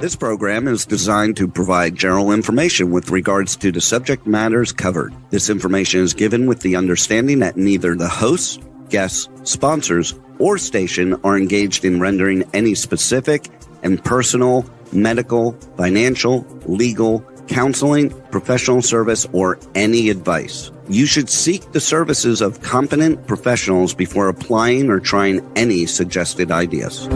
This program is designed to provide general information with regards to the subject matters covered. This information is given with the understanding that neither the hosts, guests, sponsors, or station are engaged in rendering any specific and personal, medical, financial, legal, counseling, professional service, or any advice. You should seek the services of competent professionals before applying or trying any suggested ideas.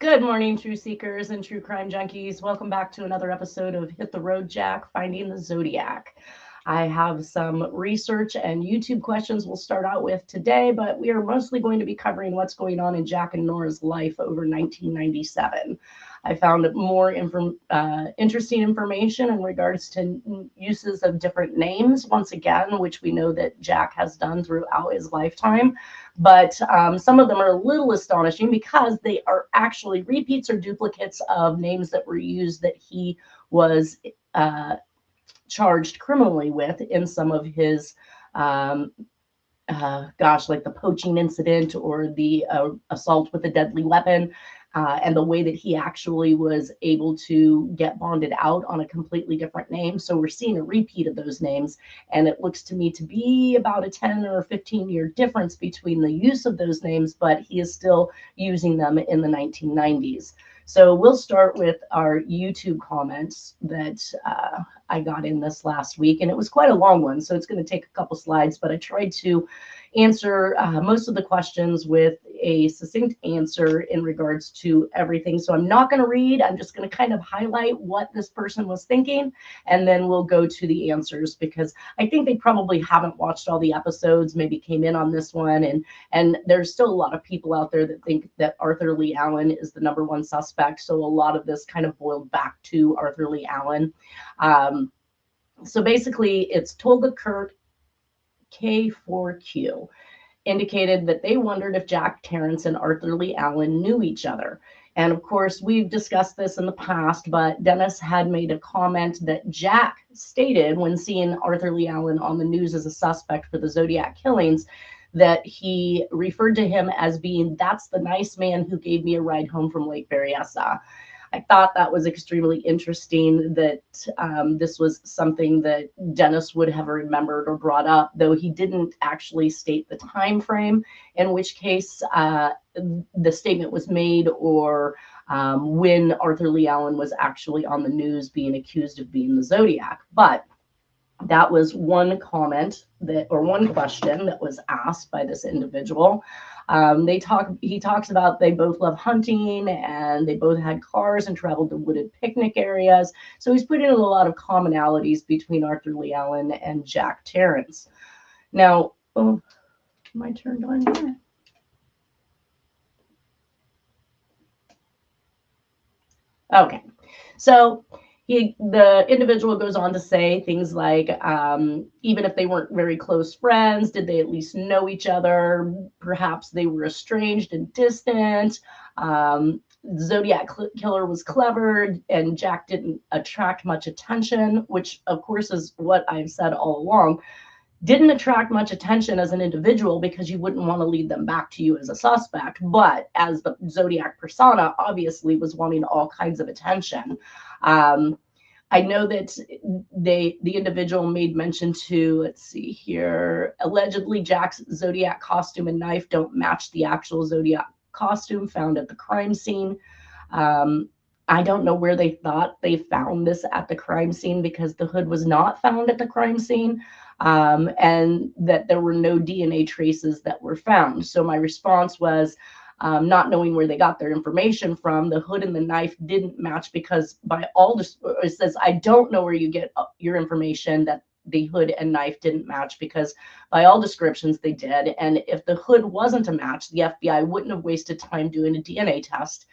Good morning, true seekers and true crime junkies. Welcome back to another episode of Hit the Road, Jack, Finding the Zodiac. I have some research and YouTube questions we'll start out with today, but we are mostly going to be covering what's going on in Jack and Nora's life over 1997. I found more interesting information in regards to uses of different names, once again, which we know that Jack has done throughout his lifetime. But some of them are a little astonishing because they are actually repeats or duplicates of names that were used that he was charged criminally with in some of his, like the poaching incident or the assault with a deadly weapon. And the way that he actually was able to get bonded out on a completely different name. So we're seeing a repeat of those names. And it looks to me to be about a 10 or 15-year difference between the use of those names, but he is still using them in the 1990s. So we'll start with our YouTube comments that I got in this last week. And it was quite a long one, so it's going to take a couple slides, but I tried to answer most of the questions with a succinct answer in regards to everything. So I'm not going to read. I'm just going to kind of highlight what this person was thinking, and then we'll go to the answers because I think they probably haven't watched all the episodes, maybe came in on this one. And there's still a lot of people out there that think that Arthur Lee Allen is the #1 suspect. So a lot of this kind of boiled back to Arthur Lee Allen. So basically, it's Tolga Kurt K4Q indicated that they wondered if Jack Terrence and Arthur Lee Allen knew each other. And of course, we've discussed this in the past, but Dennis had made a comment that Jack stated when seeing Arthur Lee Allen on the news as a suspect for the Zodiac killings, that he referred to him as being, "That's the nice man who gave me a ride home from Lake Berryessa." I thought that was extremely interesting that this was something that Dennis would have remembered or brought up, though he didn't actually state the time frame in which case the statement was made or when Arthur Lee Allen was actually on the news being accused of being the Zodiac. But that was one comment or one question that was asked by this individual. He talks about they both love hunting and they both had cars and traveled to wooded picnic areas. So he's putting in a lot of commonalities between Arthur Lee Allen and Jack Terrence. Now, am I turned on here? Okay, so the individual goes on to say things like, even if they weren't very close friends, did they at least know each other? Perhaps they were estranged and distant. Zodiac killer was clever and Jack didn't attract much attention, which of course is what I've said all along. Didn't attract much attention as an individual because you wouldn't want to lead them back to you as a suspect, but as the Zodiac persona obviously was wanting all kinds of attention. I know that the individual made mention to, let's see here, allegedly Jack's Zodiac costume and knife don't match the actual Zodiac costume found at the crime scene. I don't know where they thought they found this at the crime scene because the hood was not found at the crime scene, and that there were no DNA traces that were found. So my response was, not knowing where they got their information from, the hood and the knife didn't match because it says, I don't know where you get your information that the hood and knife didn't match because by all descriptions they did. And if the hood wasn't a match, the FBI wouldn't have wasted time doing a DNA test.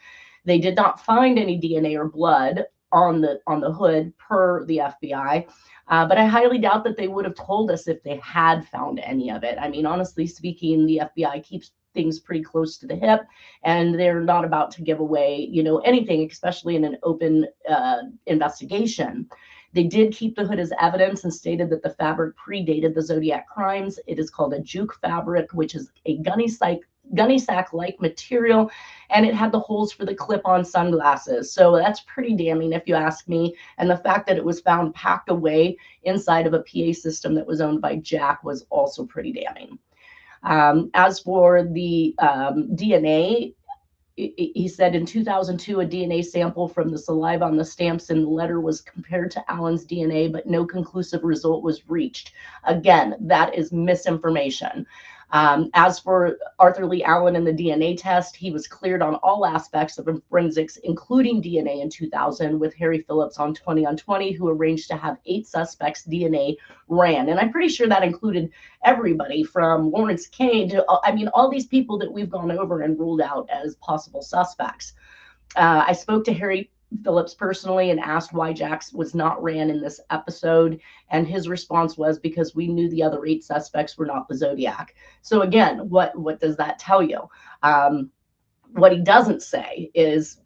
They did not find any DNA or blood on the hood per the FBI. But I highly doubt that they would have told us if they had found any of it. I mean, honestly speaking, the FBI keeps things pretty close to the hip, and they're not about to give away, anything, especially in an open investigation. They did keep the hood as evidence and stated that the fabric predated the Zodiac crimes. It is called a juke fabric, which is a gunny sack-like material, and it had the holes for the clip-on sunglasses. So that's pretty damning, if you ask me. And the fact that it was found packed away inside of a PA system that was owned by Jack was also pretty damning. As for the DNA, he said in 2002, a DNA sample from the saliva on the stamps in the letter was compared to Alan's DNA, but no conclusive result was reached. Again, that is misinformation. As for Arthur Lee Allen and the DNA test, he was cleared on all aspects of forensics, including DNA in 2000, with Harry Phillips on 20 who arranged to have 8 suspects' DNA ran. And I'm pretty sure that included everybody from Lawrence Kane to, all these people that we've gone over and ruled out as possible suspects. I spoke to Harry Phillips personally and asked why Jack's was not ran in this episode, and his response was because we knew the other 8 suspects were not the Zodiac. So again, what does that tell you? What he doesn't say is,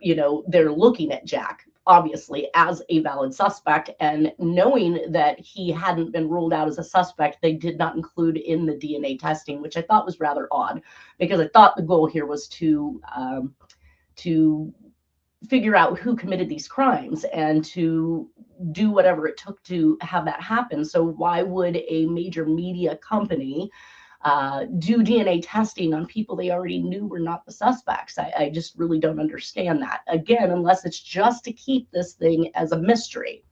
they're looking at Jack obviously as a valid suspect, and knowing that he hadn't been ruled out as a suspect, they did not include in the DNA testing, which I thought was rather odd, because I thought the goal here was to figure out who committed these crimes and to do whatever it took to have that happen. So why would a major media company do DNA testing on people they already knew were not the suspects? I just really don't understand that. Again, unless it's just to keep this thing as a mystery.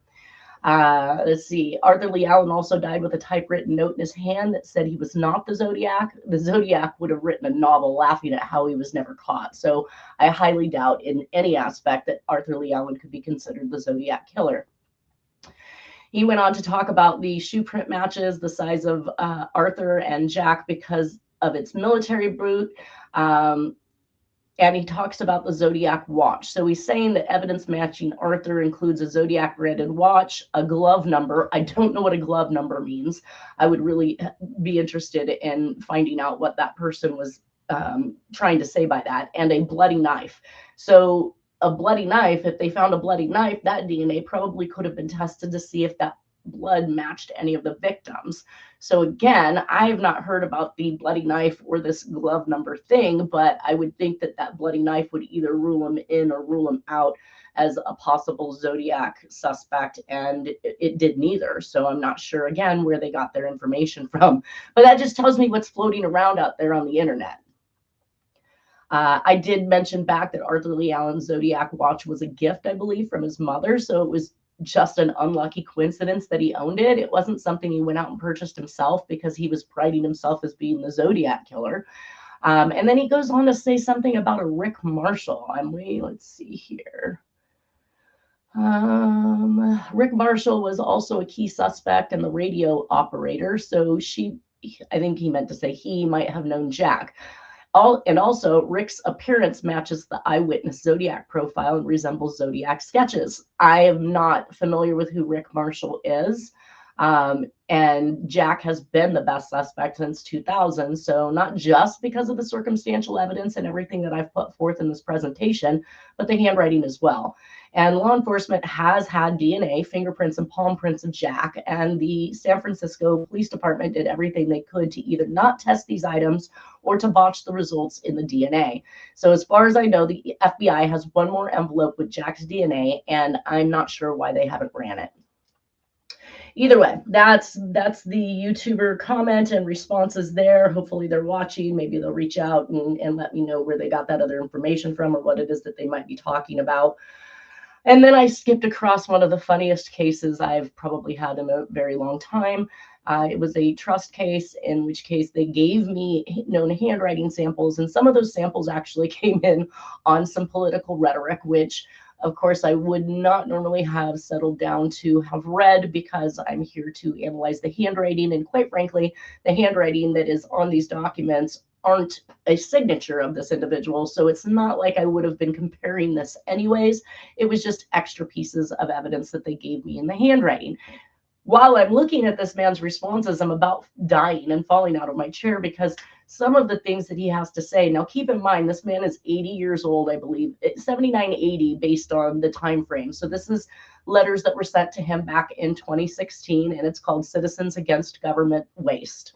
Let's see. Arthur Lee Allen also died with a typewritten note in his hand that said he was not the Zodiac. The Zodiac would have written a novel laughing at how he was never caught. So I highly doubt in any aspect that Arthur Lee Allen could be considered the Zodiac killer. He went on to talk about the shoe print matches, the size of Arthur and Jack because of its military boot. And he talks about the Zodiac watch. So he's saying that evidence matching Arthur includes a Zodiac branded watch, a glove number. I don't know what a glove number means. I would really be interested in finding out what that person was trying to say by that, and a bloody knife. So a bloody knife, if they found a bloody knife, that DNA probably could have been tested to see if that blood matched any of the victims. So again, I have not heard about the bloody knife or this glove number thing, but I would think that that bloody knife would either rule him in or rule him out as a possible Zodiac suspect, and it did neither. So I'm not sure, again, where they got their information from, but that just tells me what's floating around out there on the internet. I did mention back that Arthur Lee Allen's Zodiac watch was a gift, I believe, from his mother, so it was just an unlucky coincidence that he owned it. It wasn't something he went out and purchased himself because he was priding himself as being the Zodiac killer. And then he goes on to say something about a Rick Marshall. Let's see here. Rick Marshall was also a key suspect and the radio operator. So I think he meant to say he might have known Jack. And also, Rick's appearance matches the eyewitness Zodiac profile and resembles Zodiac sketches. I am not familiar with who Rick Marshall is. And Jack has been the best suspect since 2000. So not just because of the circumstantial evidence and everything that I've put forth in this presentation, but the handwriting as well. And law enforcement has had DNA, fingerprints, and palm prints of Jack. And the San Francisco Police Department did everything they could to either not test these items or to botch the results in the DNA. So as far as I know, the FBI has one more envelope with Jack's DNA, and I'm not sure why they haven't ran it. Either way, that's the YouTuber comment and responses there. Hopefully they're watching. Maybe they'll reach out and let me know where they got that other information from or what it is that they might be talking about. And then I skipped across one of the funniest cases I've probably had in a very long time. It was a trust case, in which case they gave me known handwriting samples, and some of those samples actually came in on some political rhetoric, which of course I would not normally have settled down to have read, because I'm here to analyze the handwriting, and quite frankly, the handwriting that is on these documents aren't a signature of this individual. So it's not like I would have been comparing this anyways. It was just extra pieces of evidence that they gave me in the handwriting. While I'm looking at this man's responses, I'm about dying and falling out of my chair because some of the things that he has to say. Now, keep in mind, this man is 80 years old, I believe, 79, 80 based on the time frame. So this is letters that were sent to him back in 2016, and it's called Citizens Against Government Waste,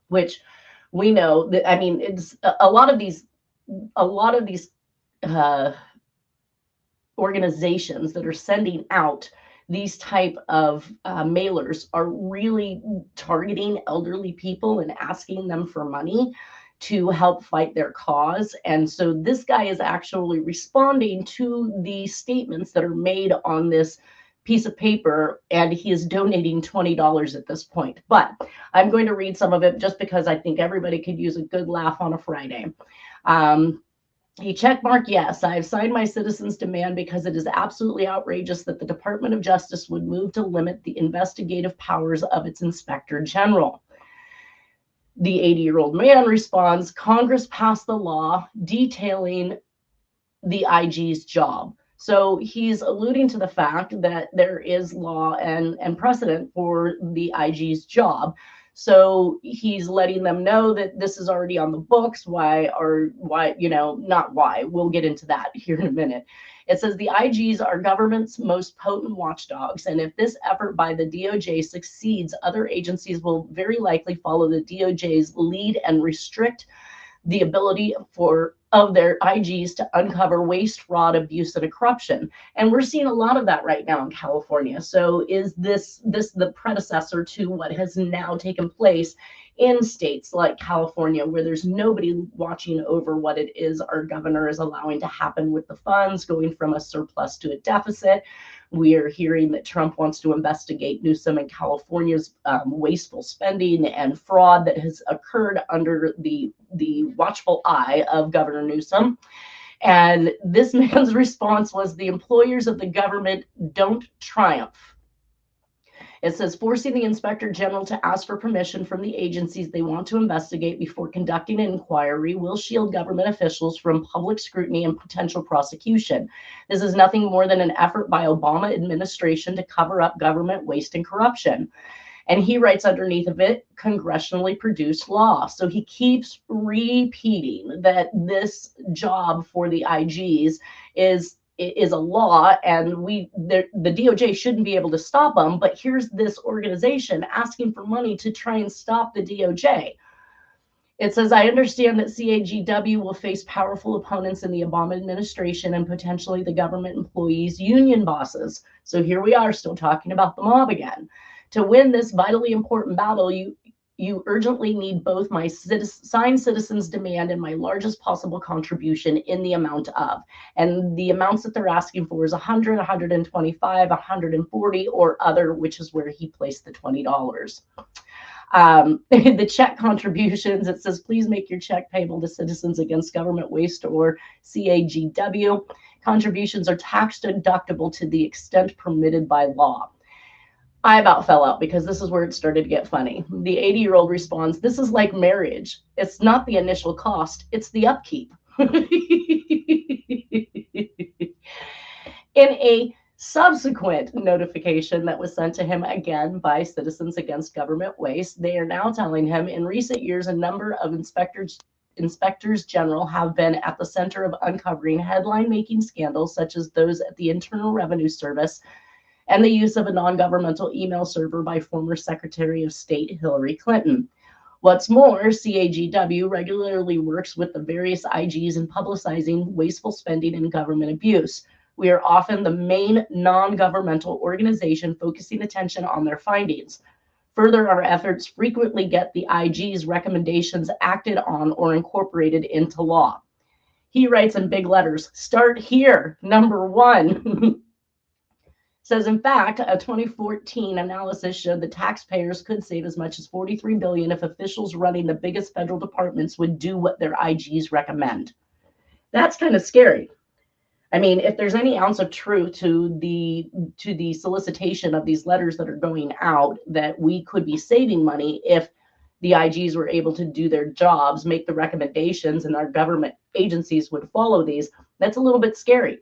which we know that, I mean, it's a lot of these organizations that are sending out these type of mailers are really targeting elderly people and asking them for money to help fight their cause. And so this guy is actually responding to the statements that are made on this piece of paper, and he is donating $20 at this point. But I'm going to read some of it just because I think everybody could use a good laugh on a Friday. He checkmarked, yes, I have signed my citizens' demand because it is absolutely outrageous that the Department of Justice would move to limit the investigative powers of its inspector general. The 80-year-old man responds, Congress passed the law detailing the IG's job. So he's alluding to the fact that there is law and precedent for the IG's job. So he's letting them know that this is already on the books. Why, not why. We'll get into that here in a minute. It says the IGs are government's most potent watchdogs. And if this effort by the DOJ succeeds, other agencies will very likely follow the DOJ's lead and restrict the ability of their IGs to uncover waste, fraud, abuse, and corruption. And we're seeing a lot of that right now in California. So is this the predecessor to what has now taken place in states like California, where there's nobody watching over what it is our governor is allowing to happen with the funds, going from a surplus to a deficit? We are hearing that Trump wants to investigate Newsom and California's wasteful spending and fraud that has occurred under the watchful eye of Governor Newsom. And this man's response was, the employers of the government don't triumph. It says, forcing the inspector general to ask for permission from the agencies they want to investigate before conducting an inquiry will shield government officials from public scrutiny and potential prosecution. This is nothing more than an effort by Obama administration to cover up government waste and corruption. And he writes underneath of it, congressionally produced law. So he keeps repeating that this job for the IGs is a law, and the DOJ shouldn't be able to stop them. But here's this organization asking for money to try and stop the DOJ. It says, I understand that CAGW will face powerful opponents in the Obama administration and potentially the government employees' union bosses. So here we are still talking about the mob again. To win this vitally important battle, you urgently need both my signed citizens' demand and my largest possible contribution in the amount of. And the amounts that they're asking for is 100, 125, 140, or other, which is where he placed the $20. The check contributions, it says, please make your check payable to Citizens Against Government Waste, or CAGW. Contributions are tax deductible to the extent permitted by law. I about fell out because this is where it started to get funny. The 80-year-old responds, this is like marriage. It's not the initial cost, it's the upkeep. In a subsequent notification that was sent to him again by Citizens Against Government Waste, they are now telling him in recent years, a number of inspectors general have been at the center of uncovering headline-making scandals such as those at the Internal Revenue Service and the use of a non-governmental email server by former Secretary of State Hillary Clinton. What's more, CAGW regularly works with the various IGs in publicizing wasteful spending and government abuse. We are often the main non-governmental organization focusing attention on their findings. Further, our efforts frequently get the IG's recommendations acted on or incorporated into law. He writes in big letters, start here, number 1. Says, in fact, a 2014 analysis showed that taxpayers could save as much as $43 billion if officials running the biggest federal departments would do what their IGs recommend. That's kind of scary. I mean, if there's any ounce of truth to the solicitation of these letters that are going out, that we could be saving money if the IGs were able to do their jobs, make the recommendations, and our government agencies would follow these, that's a little bit scary.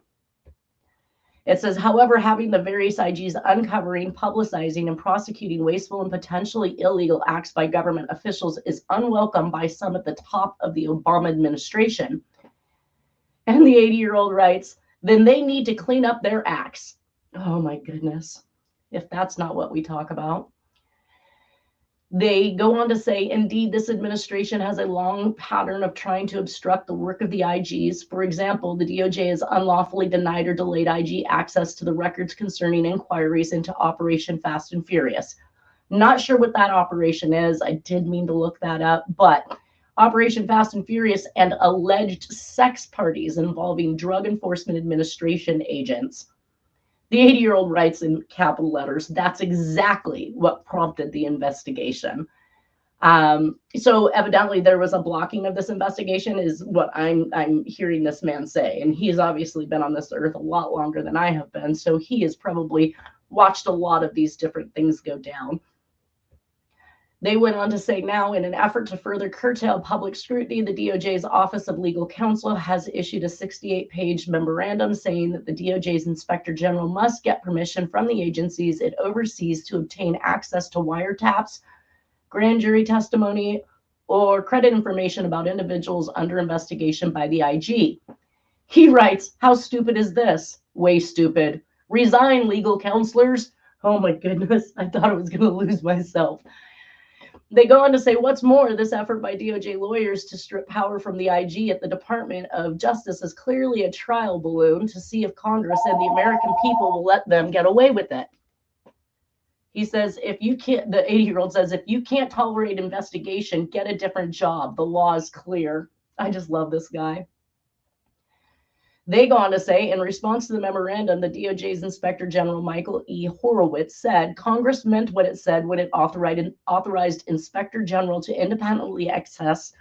It says, however, having the various IGs uncovering, publicizing, and prosecuting wasteful and potentially illegal acts by government officials is unwelcome by some at the top of the Obama administration. And the 80-year-old writes, then they need to clean up their acts. Oh my goodness, if that's not what we talk about. They go on to say, indeed, this administration has a long pattern of trying to obstruct the work of the IGs. For example, the DOJ has unlawfully denied or delayed IG access to the records concerning inquiries into Operation Fast and Furious. Not sure what that operation is. I did mean to look that up, but Operation Fast and Furious and alleged sex parties involving Drug Enforcement Administration agents. The 80-year-old writes in capital letters, that's exactly what prompted the investigation. So evidently there was a blocking of this investigation is what I'm hearing this man say. And he's obviously been on this earth a lot longer than I have been. So he has probably watched a lot of these different things go down. They went on to say, now, in an effort to further curtail public scrutiny, the DOJ's Office of Legal Counsel has issued a 68-page memorandum saying that the DOJ's Inspector General must get permission from the agencies it oversees to obtain access to wiretaps, grand jury testimony, or credit information about individuals under investigation by the IG. He writes, how stupid is this? Way stupid. Resign, legal counselors. Oh my goodness, I thought I was going to lose myself. They go on to say, what's more, this effort by DOJ lawyers to strip power from the IG at the Department of Justice is clearly a trial balloon to see if Congress and the American people will let them get away with it. He says, if you can't, the 80-year-old says, if you can't tolerate investigation, get a different job. The law is clear. I just love this guy. They go on to say, in response to the memorandum, the DOJ's Inspector General Michael E. Horowitz said, Congress meant what it said when it authorized Inspector General to independently access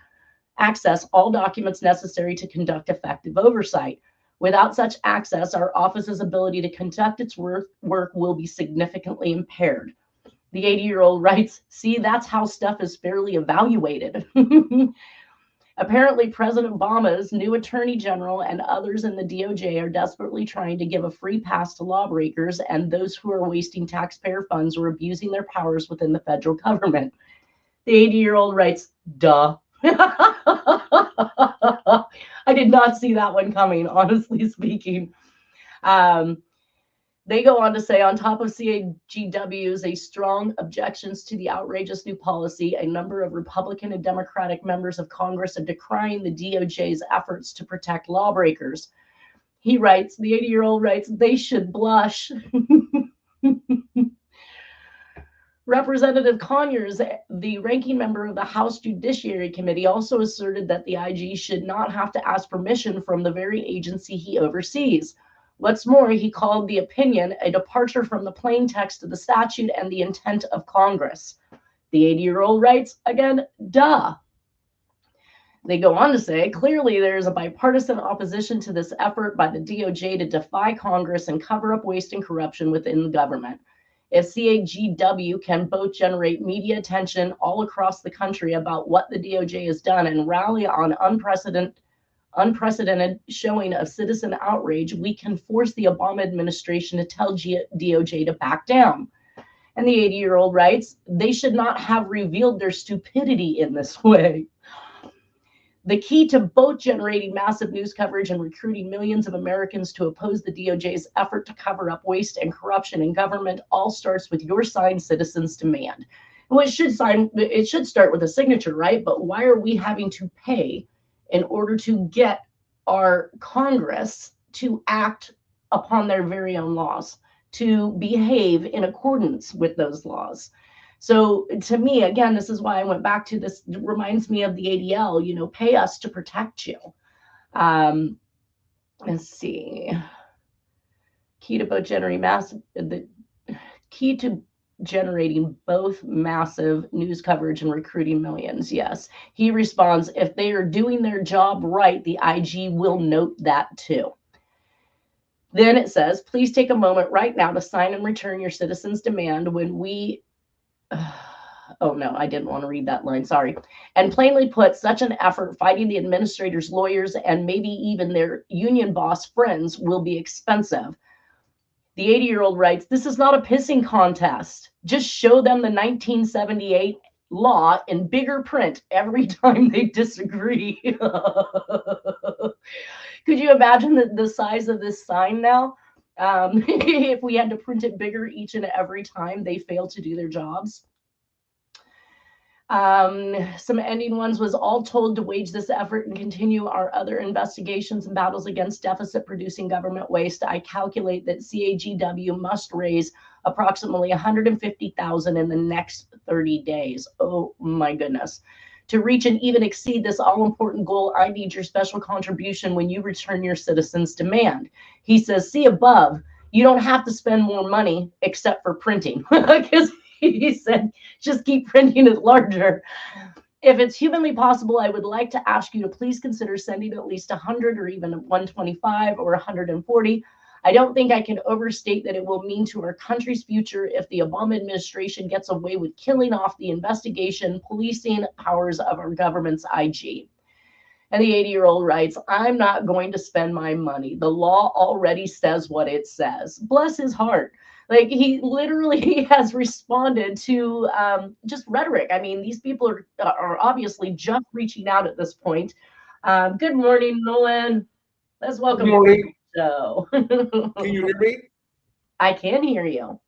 all documents necessary to conduct effective oversight. Without such access, our office's ability to conduct its work will be significantly impaired. The 80-year-old writes, see, that's how stuff is fairly evaluated. Apparently, President Obama's new Attorney General and others in the DOJ are desperately trying to give a free pass to lawbreakers and those who are wasting taxpayer funds or abusing their powers within the federal government. The 80-year-old writes, duh. I did not see that one coming, honestly speaking. They go on to say, on top of CAGW's a strong objections to the outrageous new policy, a number of Republican and Democratic members of Congress are decrying the DOJ's efforts to protect lawbreakers. He writes, the 80-year-old writes, they should blush. Representative Conyers, the ranking member of the House Judiciary Committee, also asserted that the IG should not have to ask permission from the very agency he oversees. What's more, he called the opinion a departure from the plain text of the statute and the intent of Congress. The 80-year-old writes, again, duh. They go on to say, clearly there is a bipartisan opposition to this effort by the DOJ to defy Congress and cover up waste and corruption within the government. If CAGW can both generate media attention all across the country about what the DOJ has done and rally on unprecedented showing of citizen outrage, we can force the Obama administration to tell DOJ to back down. And the 80-year-old writes, they should not have revealed their stupidity in this way. The key to both generating massive news coverage and recruiting millions of Americans to oppose the DOJ's effort to cover up waste and corruption in government all starts with your signed citizens' demand. Well, it should start with a signature, right? But why are we having to pay in order to get our Congress to act upon their very own laws, to behave in accordance with those laws? So to me, again, this is why I went back to this. It reminds me of the ADL, pay us to protect you. Let's see. Key to both generating both massive news coverage and recruiting millions. Yes. He responds, if they are doing their job right, the IG will note that too. Then it says, please take a moment right now to sign and return your citizens' demand when we, Oh no, I didn't want to read that line. Sorry. And plainly put, such an effort fighting the administrators, lawyers, and maybe even their union boss friends will be expensive. The 80-year-old writes, this is not a pissing contest. Just show them the 1978 law in bigger print every time they disagree. Could you imagine the size of this sign now? If we had to print it bigger each and every time they fail to do their jobs. Some ending ones was all told to wage this effort and continue our other investigations and battles against deficit producing government waste. I calculate that CAGW must raise approximately 150,000 in the next 30 days. Oh my goodness. To reach and even exceed this all-important goal, I need your special contribution when you return your citizens' demand. He says, see above, you don't have to spend more money except for printing. Because he said, just keep printing it larger. If it's humanly possible, I would like to ask you to please consider sending at least 100 or even 125 or 140. I don't think I can overstate that it will mean to our country's future if the Obama administration gets away with killing off the investigation, policing powers of our government's IG. And the 80-year-old writes, I'm not going to spend my money. The law already says what it says. Bless his heart. Like, he literally has responded to just rhetoric. I mean, these people are obviously just reaching out at this point. Good morning, Nolan. Let's welcome you to the show. Can you hear me? I can hear you.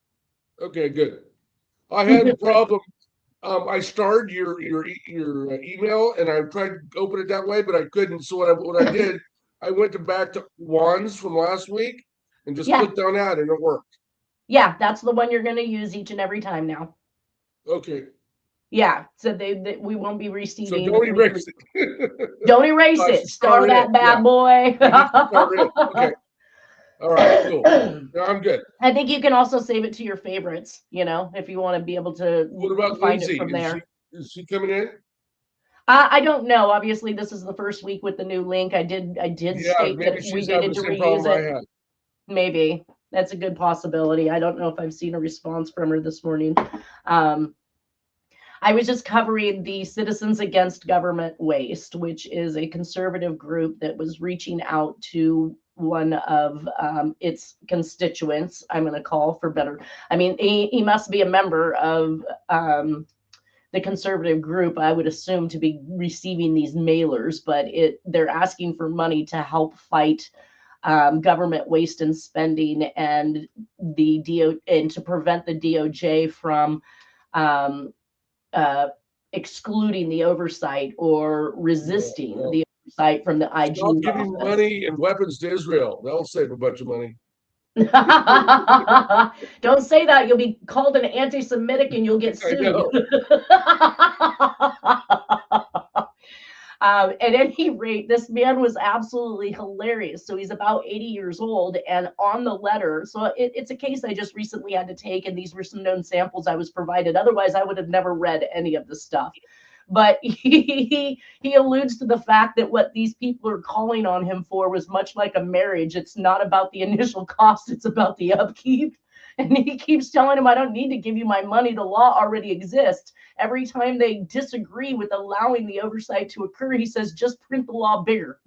Okay, good. I had a problem. I starred your email, and I tried to open it that way, but I couldn't. So what I did, I went back to Juan's from last week and just clicked on that, and it worked. Yeah, that's the one you're going to use each and every time now. Okay. Yeah, so we won't be receiving. So don't erase it. Don't erase it. Star that bad boy. Okay. All right, cool. No, I'm good. I think you can also save it to your favorites, if you want to be able to What about find Lindsay? it from there. Is she coming in? I don't know. Obviously, this is the first week with the new link. I did state that we needed to reuse it. Maybe. That's a good possibility. I don't know if I've seen a response from her this morning. I was just covering the Citizens Against Government Waste, which is a conservative group that was reaching out to one of its constituents, I'm going to call for better. I mean, he must be a member of the conservative group, I would assume, to be receiving these mailers, but they're asking for money to help fight government waste and spending and and to prevent the DOJ from excluding the oversight or resisting the oversight from the IG. Stop giving money and weapons to Israel. They'll save a bunch of money. Don't say that. You'll be called an anti-Semitic and you'll get sued. At any rate, this man was absolutely hilarious. So he's about 80 years old, and on the letter, so it's a case I just recently had to take, and these were some known samples I was provided. Otherwise, I would have never read any of the stuff. But he alludes to the fact that what these people are calling on him for was much like a marriage. It's not about the initial cost, it's about the upkeep. And he keeps telling him, I don't need to give you my money. The law already exists. Every time they disagree with allowing the oversight to occur, he says, just print the law bigger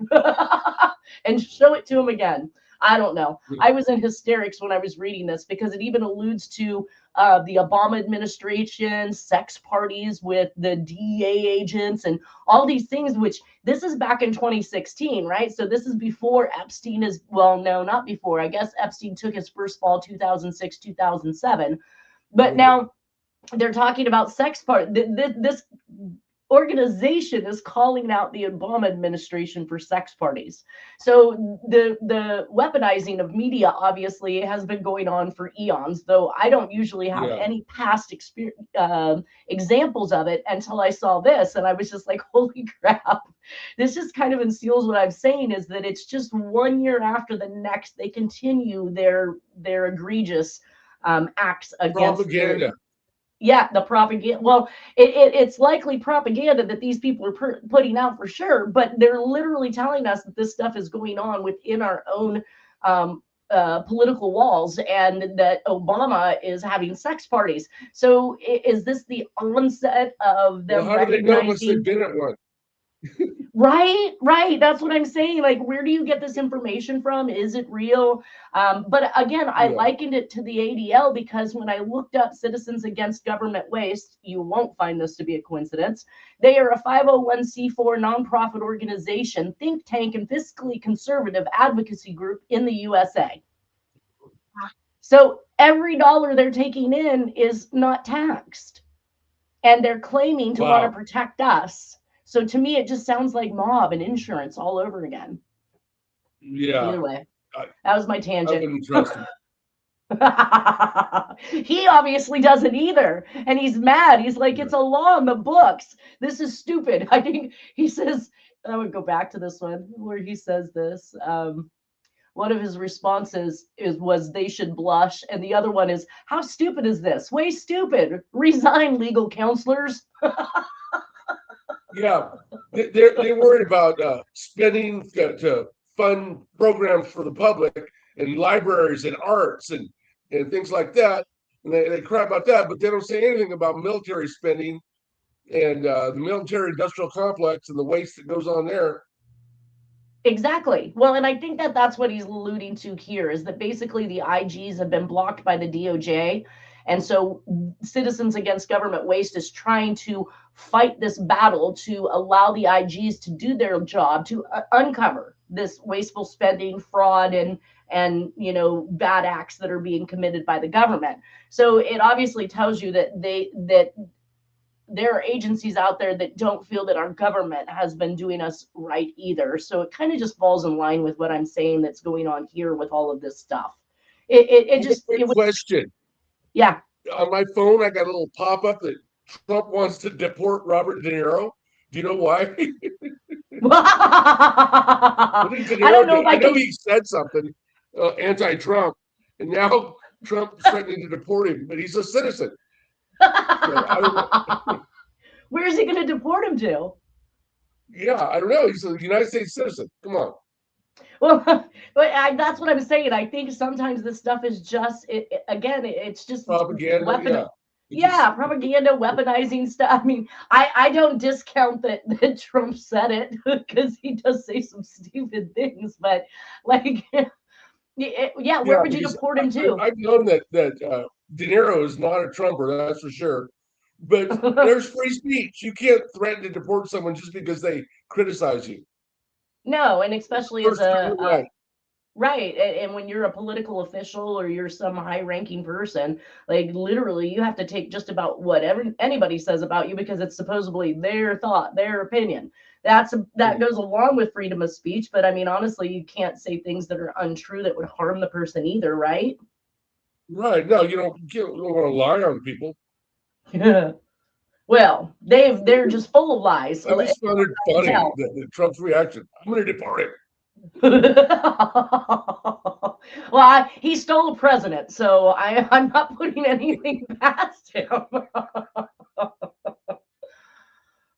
and show it to him again. I don't know. I was in hysterics when I was reading this because it even alludes to the Obama administration, sex parties with the DEA agents and all these things, which this is back in 2016, right? So this is before Epstein is, well, no, not before. I guess Epstein took his first fall 2006, 2007. But now they're talking about sex part. This organization is calling out the Obama administration for sex parties. So the weaponizing of media obviously has been going on for eons, though I don't usually have any past examples of it until I saw this, and I was just like, holy crap. This just kind of unseals what I'm saying, is that it's just 1 year after the next, they continue their egregious acts against propaganda. The propaganda. Well, it's likely propaganda that these people are putting out for sure, but they're literally telling us that this stuff is going on within our own political walls, and that Obama is having sex parties. So is this the onset of them How do they know unless they've recognizing? been at one? Right. That's what I'm saying. Like, where do you get this information from? Is it real? But again, I Yeah. likened it to the ADL because when I looked up Citizens Against Government Waste, you won't find this to be a coincidence. They are a 501c4 nonprofit organization, think tank, and fiscally conservative advocacy group in the USA. So every dollar they're taking in is not taxed, and they're claiming to want to Wow. protect us. So to me, it just sounds like mob and insurance all over again. Yeah. Either way, I, that was my I tangent. wouldn't trust him. He obviously doesn't either. And he's mad. He's like, it's a law in the books. This is stupid. I think he says, I would go back to this one where he says this. One of his responses was they should blush, and the other one is, how stupid is this? Way stupid. Resign, legal counselors. Yeah. They worried about spending to fund programs for the public and libraries and arts and things like that. And they cry about that, but they don't say anything about military spending and the military industrial complex and the waste that goes on there. Exactly. Well, and I think that that's what he's alluding to here is that basically the IGs have been blocked by the DOJ. And so Citizens Against Government Waste is trying to fight this battle to allow the IGs to do their job, to uncover this wasteful spending, fraud, and bad acts that are being committed by the government. So it obviously tells you that there are agencies out there that don't feel that our government has been doing us right either. So it kind of just falls in line with what I'm saying that's going on here with all of this stuff. It was, Question. yeah. On my phone, I got a little pop up that Trump wants to deport Robert De Niro. Do you know why? What did De I don't Niro know do? if I I know can. he said something anti-Trump, and now Trump is threatening to deport him, but he's a citizen. So I don't know. Where is he going to deport him to? Yeah, I don't know. He's a United States citizen. Come on. Well, that's what I'm saying. I think sometimes this stuff is just, it's just Propaganda. weapon. Yeah. Yeah, propaganda, weaponizing stuff. I mean, I don't discount that Trump said it because he does say some stupid things, but like, yeah, where Yeah, would you because deport him to? I've known that De Niro is not a Trumper, that's for sure. But there's free speech. You can't threaten to deport someone just because they criticize you. No, and especially as First Amendment right. right, and when you're a political official or you're some high-ranking person, like literally, you have to take just about whatever anybody says about you because it's supposedly their thought, their opinion. That goes along with freedom of speech, but I mean, honestly, you can't say things that are untrue that would harm the person either, right? Right. No, you don't want to lie on people. Well, they're just full of lies. I just found it I can funny tell. that Trump's reaction. I'm going to deport him. Well, he stole a president, so I'm not putting anything past him.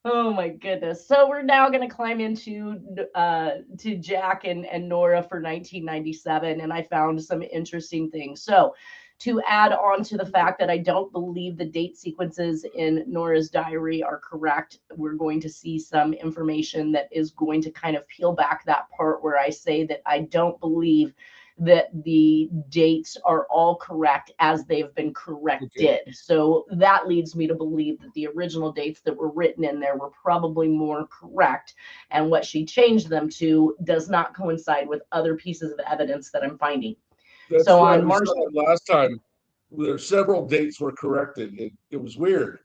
Oh my goodness. So we're now going to climb into to Jack and Nora for 1997, and I found some interesting things. So to add on to the fact that I don't believe the date sequences in Nora's diary are correct, we're going to see some information that is going to kind of peel back that part where I say that I don't believe that the dates are all correct as they've been corrected. Okay. So that leads me to believe that the original dates that were written in there were probably more correct. And what she changed them to does not coincide with other pieces of evidence that I'm finding. That's so right. On March last time, there several dates were corrected. It was weird.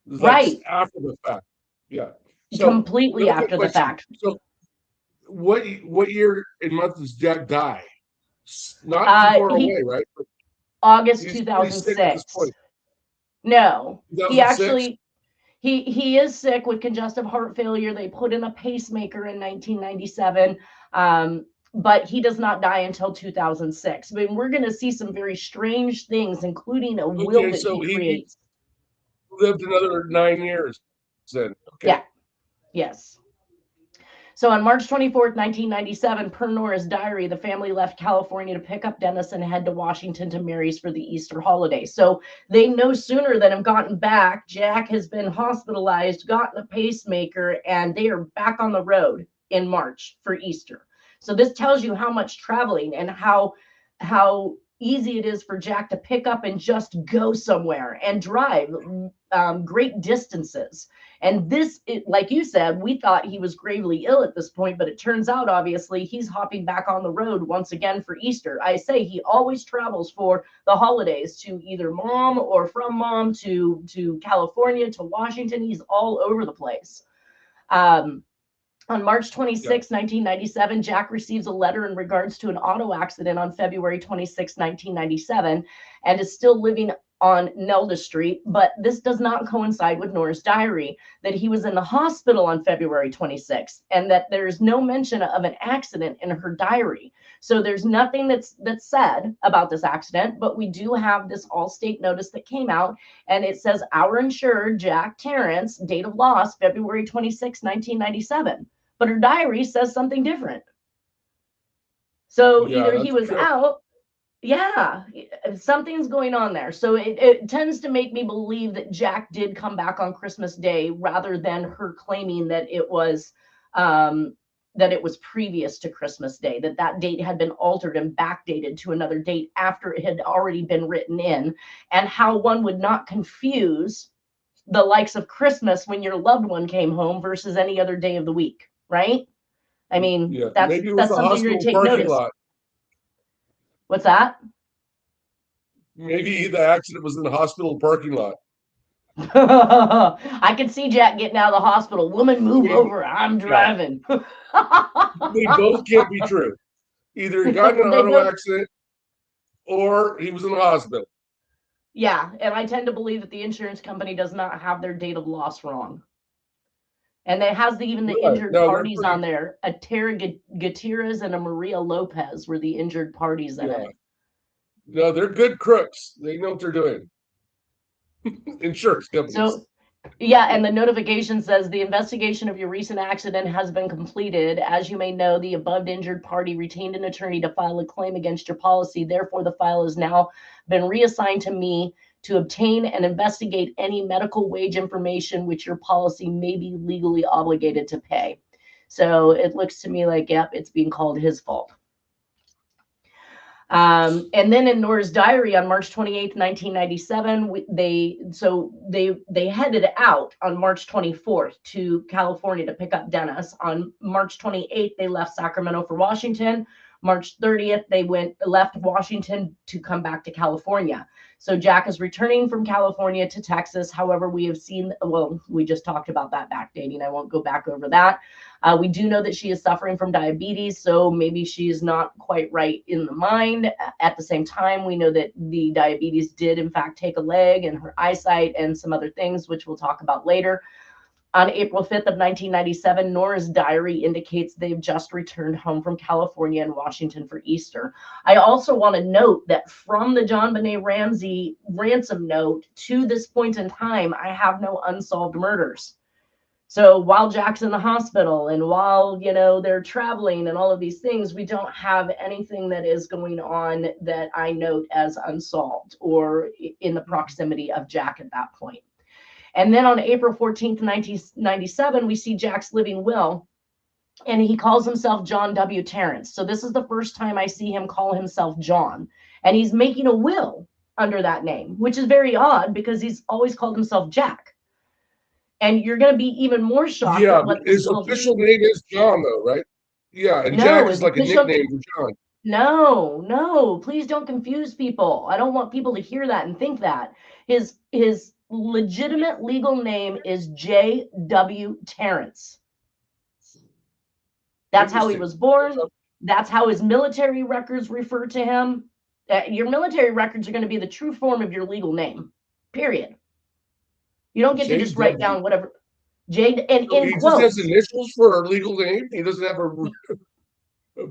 It was right after the fact. Yeah. So completely after the fact. So what year and month does Jack die? Not too far away, right? But August 2006. No, 2006? He actually he is sick with congestive heart failure. They put in a pacemaker in 1997. But he does not die until 2006. I mean, we're going to see some very strange things, including a will that he creates. Lived another 9 years then. Okay. Yeah. Yes. So on March 24th, 1997, per Nora's diary, the family left California to pick up Dennis and head to Washington to Mary's for the Easter holiday. So they no sooner than have gotten back, Jack has been hospitalized, gotten a pacemaker, and they are back on the road in March for Easter. So this tells you how much traveling and how easy it is for Jack to pick up and just go somewhere and drive great distances. And this, like you said, we thought he was gravely ill at this point, but it turns out, obviously, he's hopping back on the road once again for Easter. I say he always travels for the holidays to either mom or from mom to California, to Washington. He's all over the place. On March 26, 1997, Jack receives a letter in regards to an auto accident on February 26, 1997, and is still living on Nelda Street. But this does not coincide with Nora's diary, that he was in the hospital on February 26th, and that there's no mention of an accident in her diary. So there's nothing that's said about this accident, but we do have this Allstate notice that came out, and it says, our insured, Jack Terrence, date of loss, February 26, 1997. But her diary says something different. So either he was out, something's going on there. So it tends to make me believe that Jack did come back on Christmas Day, rather than her claiming that it was previous to Christmas Day, that date had been altered and backdated to another date after it had already been written in, and how one would not confuse the likes of Christmas when your loved one came home versus any other day of the week. Right? I mean, that's something you're going to take notice. Lot. What's that? Maybe the accident was in the hospital parking lot. I can see Jack getting out of the hospital. Woman, move over. I'm driving. They both can't be true. Either he got in an auto accident or he was in the hospital. Yeah, and I tend to believe that the insurance company does not have their date of loss wrong. And it has even the injured parties on there. A Tara Gutierrez and a Maria Lopez were the injured parties in it. No, they're good crooks. They know what they're doing. Insurance companies. So, yeah, and the notification says the investigation of your recent accident has been completed. As you may know, the above injured party retained an attorney to file a claim against your policy. Therefore, the file has now been reassigned to me to obtain and investigate any medical wage information which your policy may be legally obligated to pay. So it looks to me like, yep, it's being called his fault. And then in Nora's diary on March 28th, 1997, they headed out on March 24th to California to pick up Dennis. On March 28th, they left Sacramento for Washington. March 30th, they left Washington to come back to California. So Jack is returning from California to Texas. However, we have seen, well, we just talked about that backdating. I won't go back over that. We do know that she is suffering from diabetes, so maybe she is not quite right in the mind. At the same time, we know that the diabetes did, in fact, take a leg in her eyesight and some other things, which we'll talk about later. On April 5th of 1997, Nora's diary indicates they've just returned home from California and Washington for Easter. I also want to note that from the John Benet Ramsey ransom note to this point in time, I have no unsolved murders. So while Jack's in the hospital and while, they're traveling and all of these things, we don't have anything that is going on that I note as unsolved or in the proximity of Jack at that point. And then on April 14th, 1997, we see Jack's living will, and he calls himself John W. Terrence. So this is the first time I see him call himself John, and he's making a will under that name, which is very odd because he's always called himself Jack. And you're going to be even more shocked. Yeah, but his official name is John, though, right? Yeah, and Jack is like a nickname for John. No, please don't confuse people. I don't want people to hear that and think that. His legitimate legal name is J.W. Terrence. That's how he was born. That's how his military records refer to him. Your military records are going to be the true form of your legal name, period. You don't get to just write down whatever. J and in he quotes. Just has initials for a legal name. He doesn't have a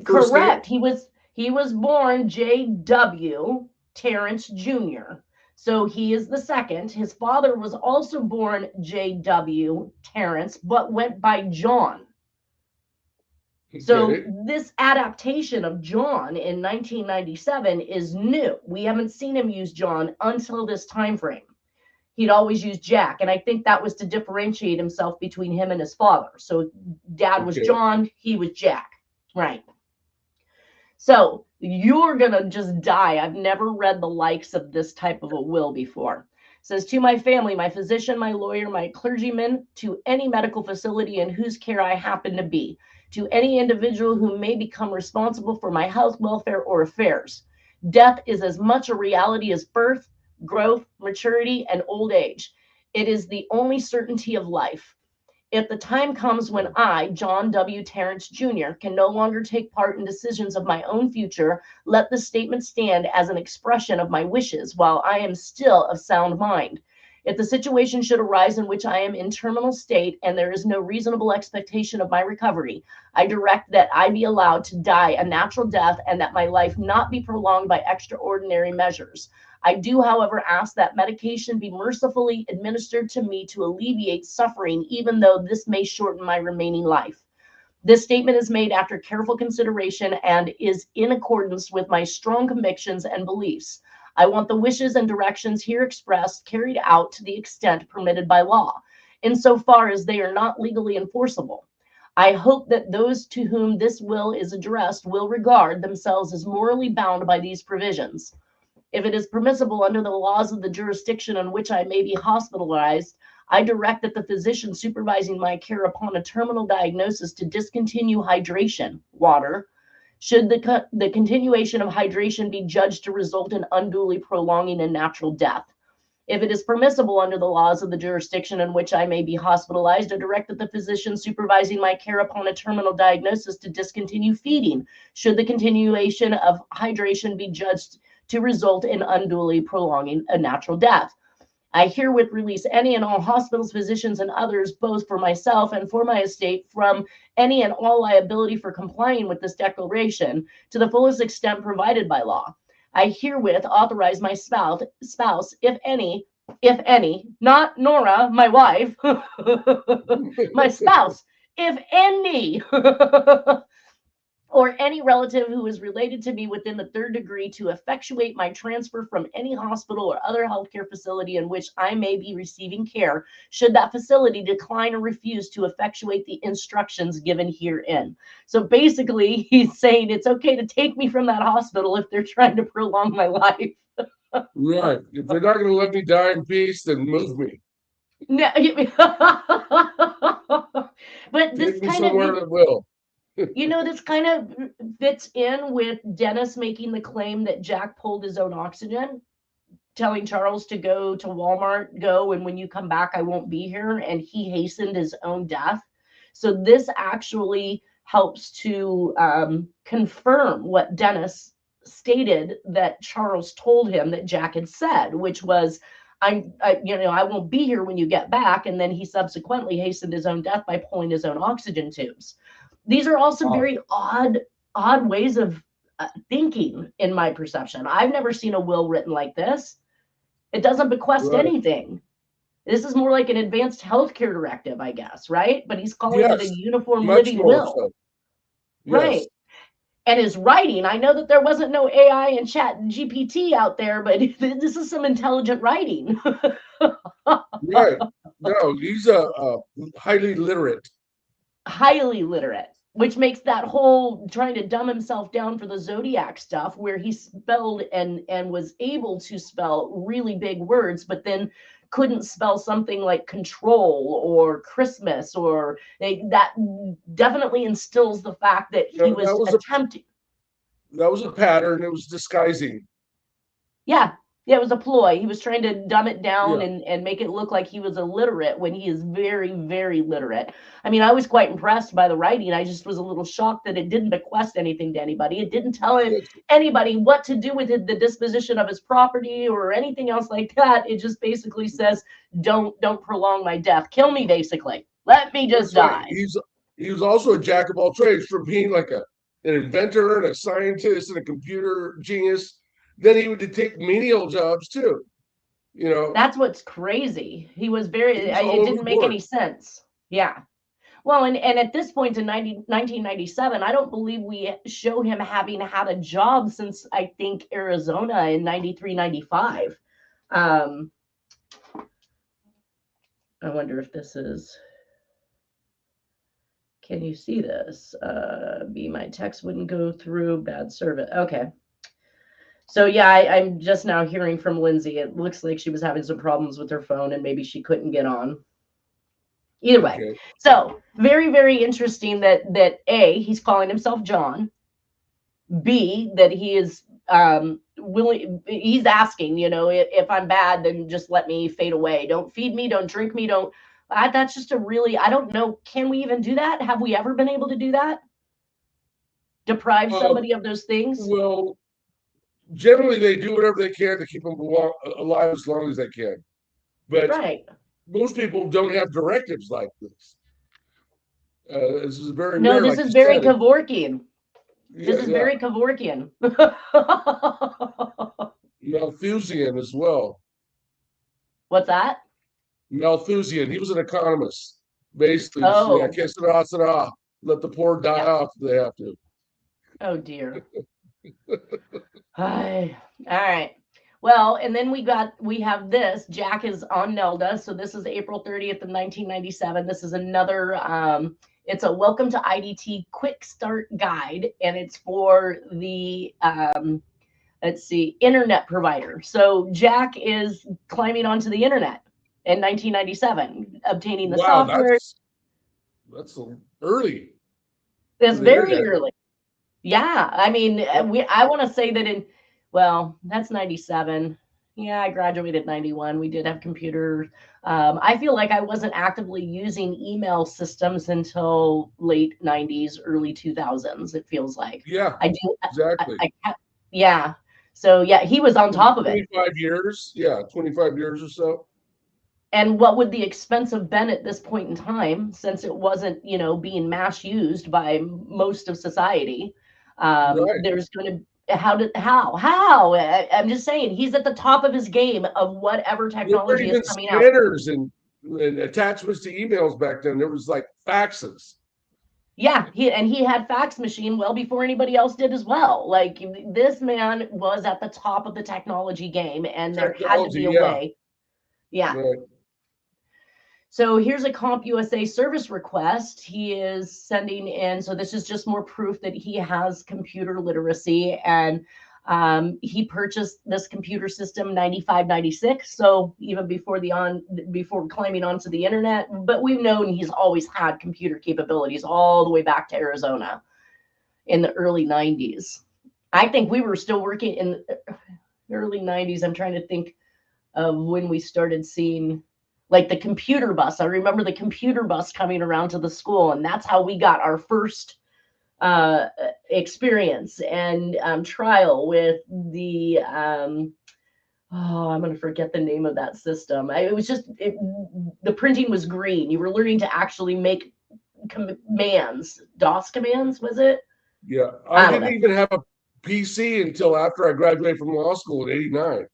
correct. Name? He was born J.W. Terrence Jr. So he is the second. His father was also born J.W. Terrence, but went by John. So Okay. this adaptation of John in 1997 is new. We haven't seen him use John until this time frame. He'd always use Jack, and I think that was to differentiate himself between him and his father. So dad was Okay. John, he was Jack. Right. So you're going to just die. I've never read the likes of this type of a will before. It says, to my family, my physician, my lawyer, my clergyman, to any medical facility in whose care I happen to be, to any individual who may become responsible for my health, welfare, or affairs. Death is as much a reality as birth, growth, maturity, and old age. It is the only certainty of life. If the time comes when I, John W. Terrence Jr., can no longer take part in decisions of my own future, let the statement stand as an expression of my wishes while I am still of sound mind. If the situation should arise in which I am in terminal state and there is no reasonable expectation of my recovery, I direct that I be allowed to die a natural death and that my life not be prolonged by extraordinary measures. I do, however, ask that medication be mercifully administered to me to alleviate suffering, even though this may shorten my remaining life. This statement is made after careful consideration and is in accordance with my strong convictions and beliefs. I want the wishes and directions here expressed carried out to the extent permitted by law, insofar as they are not legally enforceable. I hope that those to whom this will is addressed will regard themselves as morally bound by these provisions. If it is permissible under the laws of the jurisdiction in which I may be hospitalized, I direct that the physician supervising my care upon a terminal diagnosis to discontinue hydration, water, should the continuation of hydration be judged to result in unduly prolonging a natural death. If it is permissible under the laws of the jurisdiction in which I may be hospitalized, I direct that the physician supervising my care upon a terminal diagnosis to discontinue feeding, should the continuation of hydration be judged to result in unduly prolonging a natural death. I herewith release any and all hospitals, physicians, and others, both for myself and for my estate, from any and all liability for complying with this declaration to the fullest extent provided by law. I herewith authorize my spouse, if any, not Nora, my wife, my spouse, if any, or any relative who is related to me within the third degree to effectuate my transfer from any hospital or other healthcare facility in which I may be receiving care, should that facility decline or refuse to effectuate the instructions given herein. So basically, he's saying it's okay to take me from that hospital if they're trying to prolong my life. Right. If they're not going to let me die in peace, then move me. No, but this Take me kind of, somewhere that will. this kind of fits in with Dennis making the claim that Jack pulled his own oxygen, telling Charles to go to Walmart, and when you come back, I won't be here. And he hastened his own death. So this actually helps to confirm what Dennis stated that Charles told him that Jack had said, which was, I won't be here when you get back. And then he subsequently hastened his own death by pulling his own oxygen tubes. These are also very odd ways of thinking, in my perception. I've never seen a will written like this. It doesn't bequest Right. anything. This is more like an advanced healthcare directive, I guess, right? But he's calling it a Yes. uniform Much living more will. so. Right. Yes. And his writing, I know that there wasn't no AI and chat GPT out there, but this is some intelligent writing. Right. No, he's a highly literate. Highly literate, which makes that whole trying to dumb himself down for the zodiac stuff, where he spelled and was able to spell really big words, but then couldn't spell something like control or Christmas, or that definitely instills the fact that he That was was attempting. that was a pattern. It was disguising. Yeah, it was a ploy. He was trying to dumb it down Yeah. and make it look like he was illiterate when he is very, very literate. I mean, I was quite impressed by the writing. I just was a little shocked that it didn't bequest anything to anybody. It didn't tell anybody what to do with the disposition of his property or anything else like that. It just basically says, don't prolong my death. Kill me, basically. Let me just That's right. die. He was also a jack of all trades, from being like an inventor and a scientist and a computer genius. Then he would take menial jobs too. That's what's crazy. He was He very, was all it over didn't the make board. any sense. Yeah. Well, and at this point in 1997, I don't believe we show him having had a job since, I think, Arizona in 93, 95. I wonder if this is, can you see this? My text wouldn't go through, bad service. Okay. So yeah, I'm just now hearing from Lindsay. It looks like she was having some problems with her phone and maybe she couldn't get on. Either way. Okay. So very, very interesting that A, he's calling himself John. B, that he is willing, he's asking, if I'm bad, then just let me fade away. Don't feed me, don't drink me, don't. That's just a really, I don't know, can we even do that? Have we ever been able to do that? Deprive somebody of those things? Well, generally they do whatever they can to keep them alive as long as they can. But right. Most people don't have directives like this. This is very no. rare, This like is very said. Kevorkian. Yeah, This is very Kevorkian. Malthusian as well. What's that? Malthusian. He was an economist. Basically, Oh. let the poor die off if they have to. Oh dear. Hi. All right. Well, and then we have this. Jack is on Nelda. So this is April 30th of 1997. This is another, it's a welcome to IDT quick start guide, and it's for the, let's see, internet provider. So Jack is climbing onto the internet in 1997, obtaining the software. That's early. It's very early. Yeah. I mean, I want to say that that's 97. Yeah, I graduated 91. We did have computers. I feel like I wasn't actively using email systems until late 90s, early 2000s, it feels like. Yeah, I do. Exactly. Yeah. So, yeah, he was on top of it. 25 years. Yeah, 25 years or so. And what would the expense have been at this point in time, since it wasn't, being mass used by most of society? Right. There's going to, how? I'm just saying, he's at the top of his game of whatever technology is coming out. Scanners and attachments to emails back then. There was like faxes. Yeah, he had fax machine well before anybody else did as well. Like, this man was at the top of the technology game, and there had to be a way. Yeah. Right. So here's a CompUSA service request. He is sending in, so this is just more proof that he has computer literacy, and he purchased this computer system 95, 96. So even before before climbing onto the internet, but we've known he's always had computer capabilities all the way back to Arizona in the early 90s. I think we were still working in the early 90s. I'm trying to think of when we started seeing like the computer bus. I remember the computer bus coming around to the school, and that's how we got our first experience and trial with the I'm going to forget the name of that system. It was just the printing was green. You were learning to actually make commands, DOS commands, was it? Yeah, I didn't even have a PC until after I graduated from law school in '89.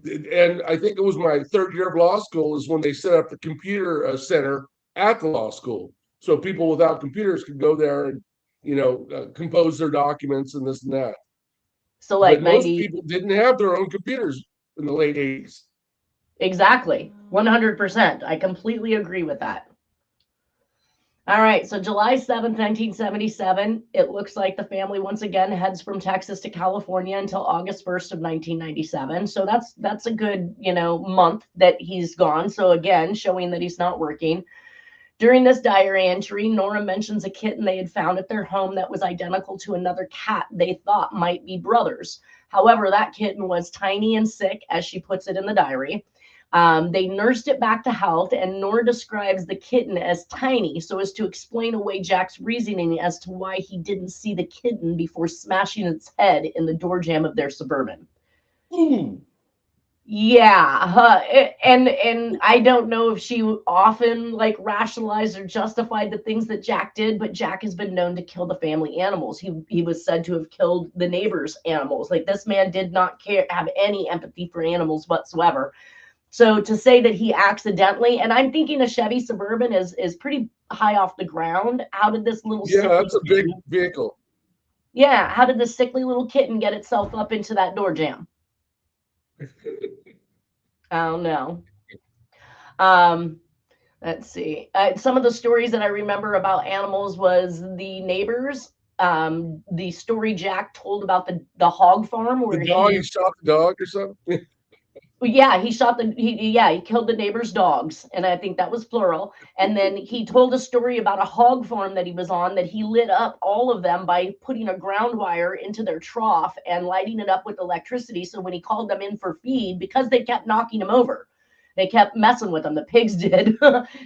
And I think it was my third year of law school is when they set up the computer center at the law school. So people without computers could go there and, compose their documents and this and that. So like most people didn't have their own computers in the late 80s. Exactly. 100%. I completely agree with that. All right, so July 7th, 1977, it looks like the family once again heads from Texas to California until August 1st of 1997. So that's a good, month that he's gone. So again, showing that he's not working. During this diary entry, Nora mentions a kitten they had found at their home that was identical to another cat they thought might be brothers. However, that kitten was tiny and sick, as she puts it in the diary. They nursed it back to health, and Nora describes the kitten as tiny so as to explain away Jack's reasoning as to why he didn't see the kitten before smashing its head in the door jamb of their Suburban. Ooh. Yeah, and I don't know if she often rationalized or justified the things that Jack did, but Jack has been known to kill the family animals. He was said to have killed the neighbors' animals. Like, this man did not have any empathy for animals whatsoever. So to say that he accidentally, and I'm thinking a Chevy Suburban is pretty high off the ground. How did this little Yeah, sickly that's a big kitten, vehicle. yeah, how did this sickly little kitten get itself up into that door jamb? I don't know. Um, let's see. Some of the stories that I remember about animals was the neighbors. The story Jack told about the hog farm The where dog, he, he shot the dog or something. yeah, he shot he killed the neighbors' dogs, and I think that was plural. And then he told a story about a hog farm that he was on that he lit up all of them by putting a ground wire into their trough and lighting it up with electricity. So when he called them in for feed, because they kept knocking him over, they kept messing with them. The pigs did.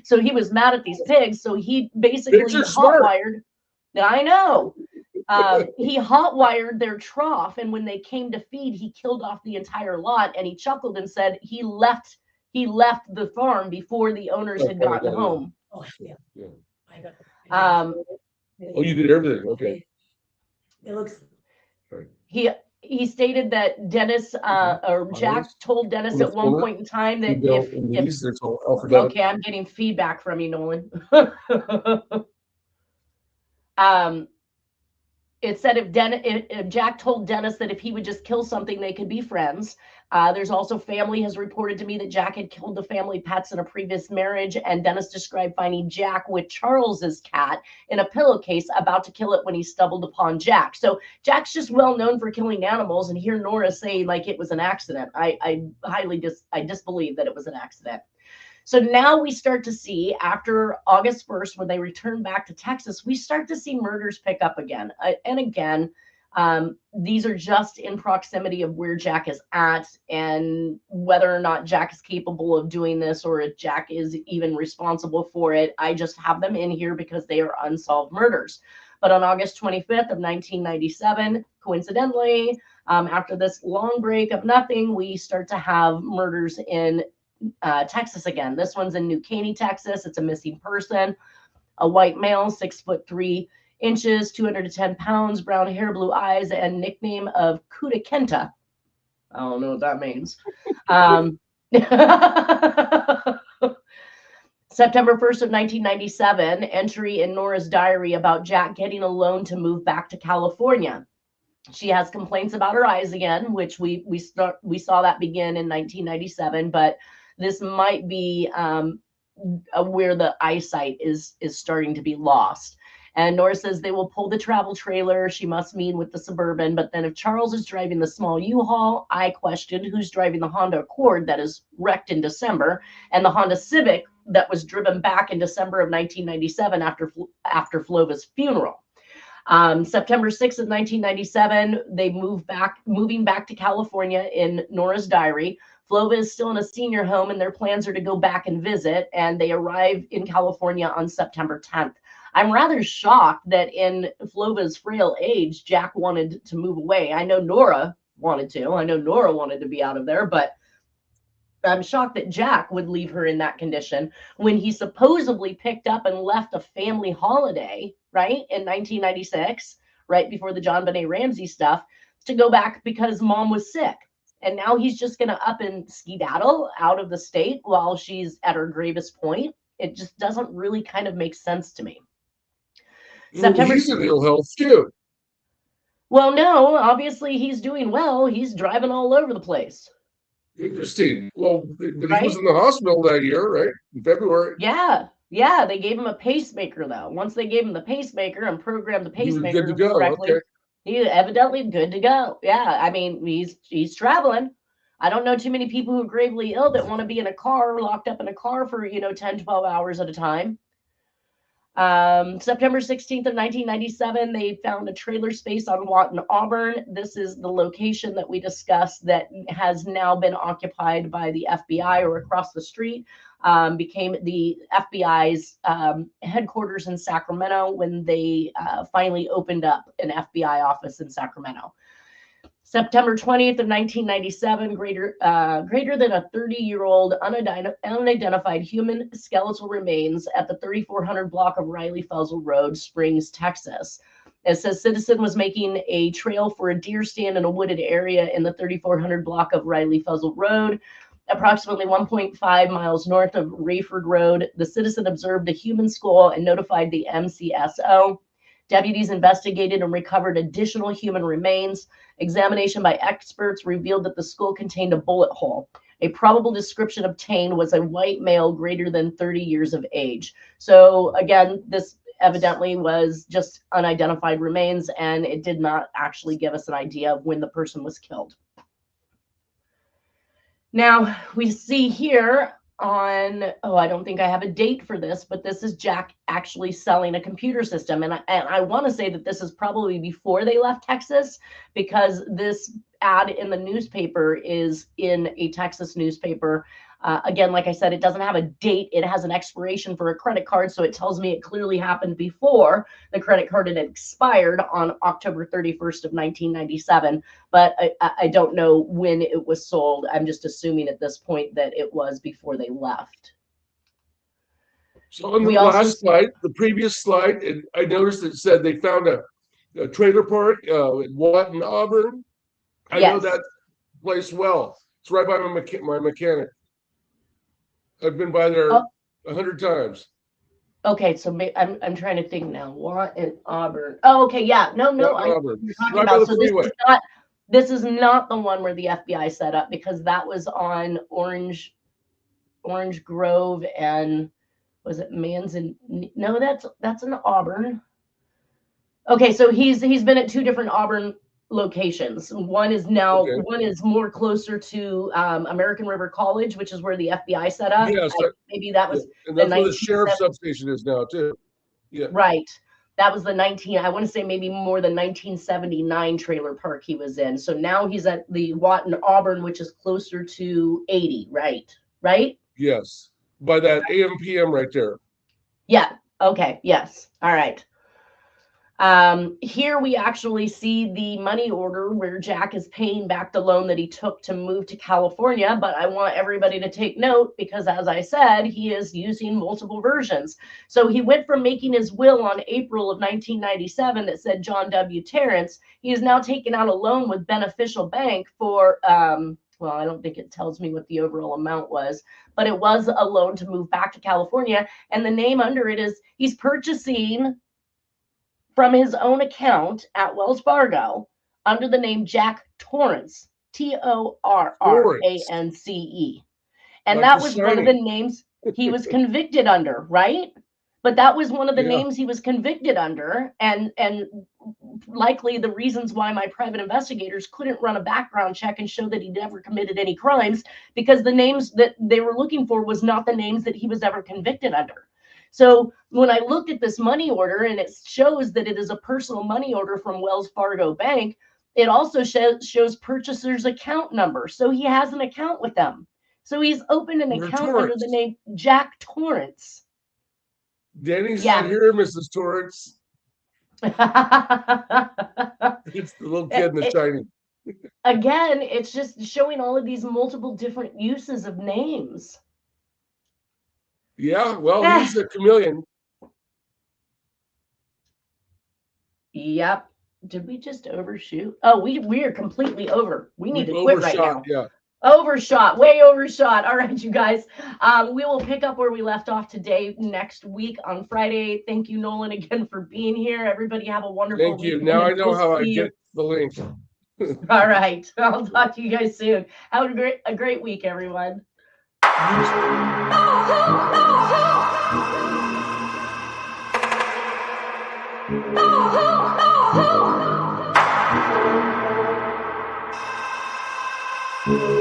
So he was mad at these pigs. So he Pigs basically are hot smart. wired. I know. He hot wired their trough, and when they came to feed, he killed off the entire lot. And he chuckled and said he left the farm before the owners had gotten home. Oh, yeah. Yeah. I got Um, Oh, you did everything. Okay. It looks. he stated that Dennis or Jack told Dennis at one point in time that if There's all alphabetical. okay, I'm getting feedback from you, Nolan. It said if Jack told Dennis that if he would just kill something, they could be friends. There's also family has reported to me that Jack had killed the family pets in a previous marriage, and Dennis described finding Jack with Charles's cat in a pillowcase about to kill it when he stumbled upon Jack. So Jack's just well known for killing animals, and here Nora say like it was an accident. I disbelieve that it was an accident. So now we start to see after August 1st, when they return back to Texas, we start to see murders pick up again. And again, these are just in proximity of where Jack is at and whether or not Jack is capable of doing this or if Jack is even responsible for it. I just have them in here because they are unsolved murders. But on August 25th of 1997, coincidentally, after this long break of nothing, we start to have murders in Texas again. This one's in New Caney, Texas. It's a missing person, a white male, 6'3" 210 pounds, brown hair, blue eyes, and nickname of Kuta Kenta. I don't know what that means. September 1st of 1997, entry in Nora's diary about Jack getting a loan to move back to California. She has complaints about her eyes again, which we saw that begin in 1997, but this might be where the eyesight is starting to be lost. And Nora says they will pull the travel trailer. She must mean with the Suburban. But then if Charles is driving the small U-Haul, I questioned who's driving the Honda Accord that is wrecked in December and the Honda Civic that was driven back in December of 1997 after Flova's funeral. September 6th of 1997, they moving back to California in Nora's diary. Flova is still in a senior home and their plans are to go back and visit, and they arrive in California on September 10th. I'm rather shocked that in Flova's frail age, Jack wanted to move away. I know Nora wanted to. I know Nora wanted to be out of there, but I'm shocked that Jack would leave her in that condition when he supposedly picked up and left a family holiday, right, in 1996, right before the John Benet Ramsey stuff, to go back because mom was sick. And now he's just going to up and skedaddle out of the state while she's at her gravest point. It just doesn't really kind of make sense to me. September. He's in ill health too. Well, no, obviously he's doing well. He's driving all over the place. Interesting. Well, but he was in the hospital that year, right? In February. Yeah. They gave him a pacemaker, though. Once they gave him the pacemaker and programmed the pacemaker good to go. correctly, okay. He's evidently good to go. Yeah, I mean, he's traveling. I don't know too many people who are gravely ill that want to be in a car, locked up in a car for, 10, 12 hours at a time. September 16th of 1997, they found a trailer space on Watton, Auburn. This is the location that we discussed that has now been occupied by the FBI, or across the street, became the FBI's headquarters in Sacramento when they finally opened up an FBI office in Sacramento. September 20th of 1997, greater than a 30-year-old unidentified human skeletal remains at the 3400 block of Riley Felsel Road, Springs, Texas. It says citizen was making a trail for a deer stand in a wooded area in the 3400 block of Riley Felsel Road. approximately 1.5 miles north of Rayford Road. The citizen observed a human skull and notified the MCSO. Deputies investigated and recovered additional human remains. Examination by experts revealed that the skull contained a bullet hole. A probable description obtained was a white male greater than 30 years of age. So again, this evidently was just unidentified remains, and it did not actually give us an idea of when the person was killed. Now we see here on, I don't think I have a date for this, but this is Jack actually selling a computer system. And I want to say that this is probably before they left Texas, because this ad in the newspaper is in a Texas newspaper. Again, like I said, it doesn't have a date. It has an expiration for a credit card. So it tells me it clearly happened before the credit card had expired on October 31st of 1997. But I don't know when it was sold. I'm just assuming at this point that it was before they left. So on the last slide, the previous slide, and I noticed it said they found a trailer park in Watton, Auburn. I know that place well. It's right by my mechanic. I've been by there 100 times. Okay, so I'm trying to think now. What in Auburn? Oh, okay, yeah. No, Auburn. Right by the freeway. This is not the one where the FBI set up, because that was on Orange Grove and was it Manzan? No, that's in Auburn. Okay, so he's been at two different Auburn locations. One is more closer to American River College, which is where the FBI set up. Yes, maybe that was and that's where the sheriff's substation is now too. Yeah, right. That was I want to say maybe more than 1979 trailer park he was in. So now he's at the Watton Auburn, which is closer to 80, right? Yes, by that AM/PM right there. Yeah. Okay. Yes. All right. Here we actually see the money order where Jack is paying back the loan that he took to move to California. But I want everybody to take note, because as I said, he is using multiple versions. So he went from making his will on April of 1997 that said John W. Terrence. He is now taking out a loan with Beneficial Bank for, well, I don't think it tells me what the overall amount was, but it was a loan to move back to California. And the name under it is he's purchasing from his own account at Wells Fargo under the name Jack Torrance, Torrance. And that was one of the names he was convicted under, right? But that was one of the names he was convicted under, and likely the reasons why my private investigators couldn't run a background check and show that he never committed any crimes, because the names that they were looking for was not the names that he was ever convicted under. So when I looked at this money order, and it shows that it is a personal money order from Wells Fargo Bank, it also shows purchaser's account number. So he has an account with them. So he's opened an account under the name Jack Torrance. Danny's not here, Mrs. Torrance. It's the little kid in the Shining. Again, it's just showing all of these multiple different uses of names. Yeah, well, he's a chameleon. Yep. Did we just overshoot? Oh, we are completely over. We need to quit right now. Yeah. Overshot, way overshot. All right, you guys. We will pick up where we left off today next week on Friday. Thank you, Nolan, again for being here. Everybody have a wonderful week. Thank you. Now I know how I get the link. All right. I'll talk to you guys soon. Have a great week, everyone. Oh,